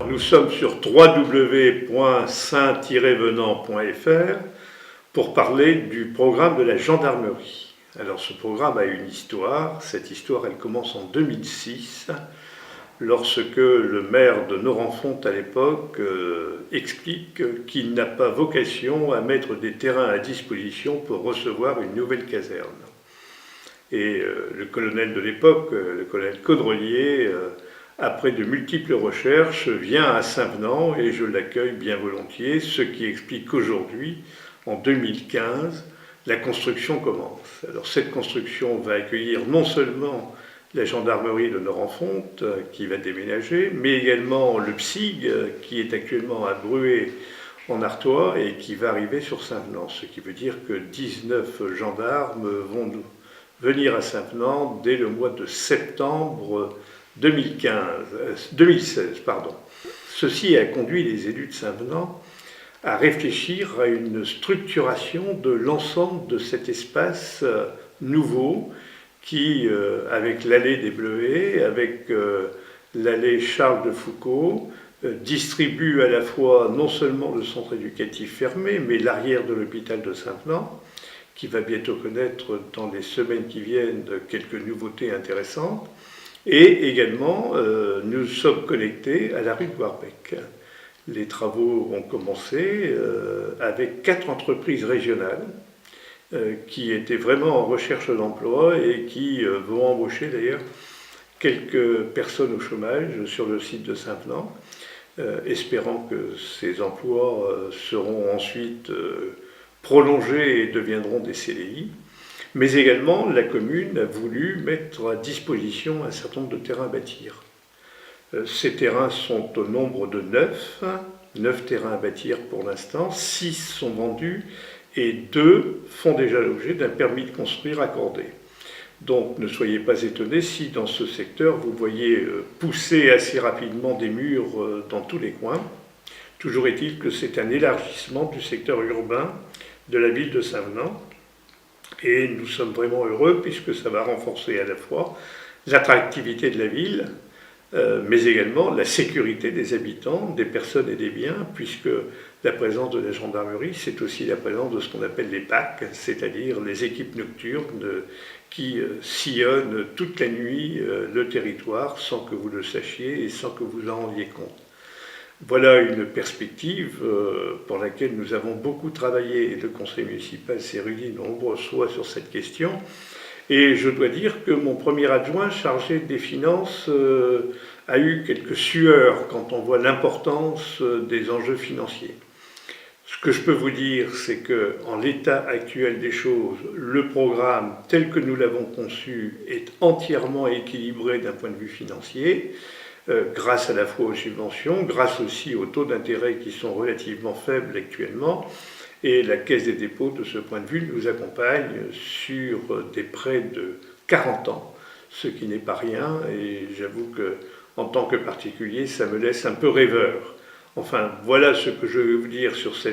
Alors, nous sommes sur www.saint-venant.fr pour parler du programme de la gendarmerie. Alors, ce programme a une histoire. Cette histoire, elle commence en 2006, lorsque le maire de Norenfont, à l'époque, explique qu'il n'a pas vocation à mettre des terrains à disposition pour recevoir une nouvelle caserne. Et le colonel de l'époque, le colonel Caudrelier, après de multiples recherches, vient à Saint-Venant et je l'accueille bien volontiers, ce qui explique qu'aujourd'hui, en 2015, la construction commence. Alors cette construction va accueillir non seulement la gendarmerie de Norenfont qui va déménager, mais également le PSIG qui est actuellement à Bruay en Artois et qui va arriver sur Saint-Venant, ce qui veut dire que 19 gendarmes vont venir à Saint-Venant dès le mois de septembre 2016. Ceci a conduit les élus de Saint-Venant à réfléchir à une structuration de l'ensemble de cet espace nouveau qui, avec l'allée des Bleuets, avec l'allée Charles de Foucault, distribue à la fois non seulement le centre éducatif fermé, mais l'arrière de l'hôpital de Saint-Venant, qui va bientôt connaître dans les semaines qui viennent quelques nouveautés intéressantes. Et également, nous sommes connectés à la rue de Warbeck. Les travaux ont commencé avec 4 entreprises régionales qui étaient vraiment en recherche d'emploi et qui vont embaucher d'ailleurs quelques personnes au chômage sur le site de Saint-Venant, espérant que ces emplois seront ensuite prolongés et deviendront des CDI. Mais également, la commune a voulu mettre à disposition un certain nombre de terrains à bâtir. Ces terrains sont au nombre de 9 terrains à bâtir pour l'instant, 6 sont vendus et 2 font déjà l'objet d'un permis de construire accordé. Donc ne soyez pas étonnés si dans ce secteur vous voyez pousser assez rapidement des murs dans tous les coins. Toujours est-il que c'est un élargissement du secteur urbain de la ville de Saint-Venant. Et nous sommes vraiment heureux puisque ça va renforcer à la fois l'attractivité de la ville, mais également la sécurité des habitants, des personnes et des biens, puisque la présence de la gendarmerie, c'est aussi la présence de ce qu'on appelle les PAC, c'est-à-dire les équipes nocturnes qui sillonnent toute la nuit le territoire sans que vous le sachiez et sans que vous en rendiez compte. Voilà une perspective pour laquelle nous avons beaucoup travaillé et le conseil municipal s'est réuni de nombreuses fois sur cette question. Et je dois dire que mon premier adjoint chargé des finances a eu quelques sueurs quand on voit l'importance des enjeux financiers. Ce que je peux vous dire, c'est qu'en l'état actuel des choses, le programme tel que nous l'avons conçu est entièrement équilibré d'un point de vue financier. Grâce à la fois aux subventions, grâce aussi aux taux d'intérêt qui sont relativement faibles actuellement. Et la Caisse des dépôts, de ce point de vue, nous accompagne sur des prêts de 40 ans, ce qui n'est pas rien. Et j'avoue qu'en tant que particulier, ça me laisse un peu rêveur. Enfin, voilà ce que je veux vous dire sur ce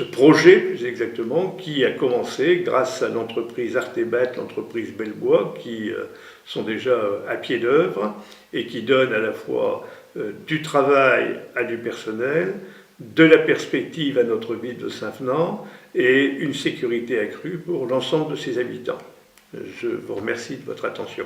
projet, plus exactement, qui a commencé grâce à l'entreprise Artebat, l'entreprise Bellebois, qui sont déjà à pied d'œuvre et qui donnent à la fois du travail à du personnel, de la perspective à notre ville de Saint-Venant et une sécurité accrue pour l'ensemble de ses habitants. Je vous remercie de votre attention.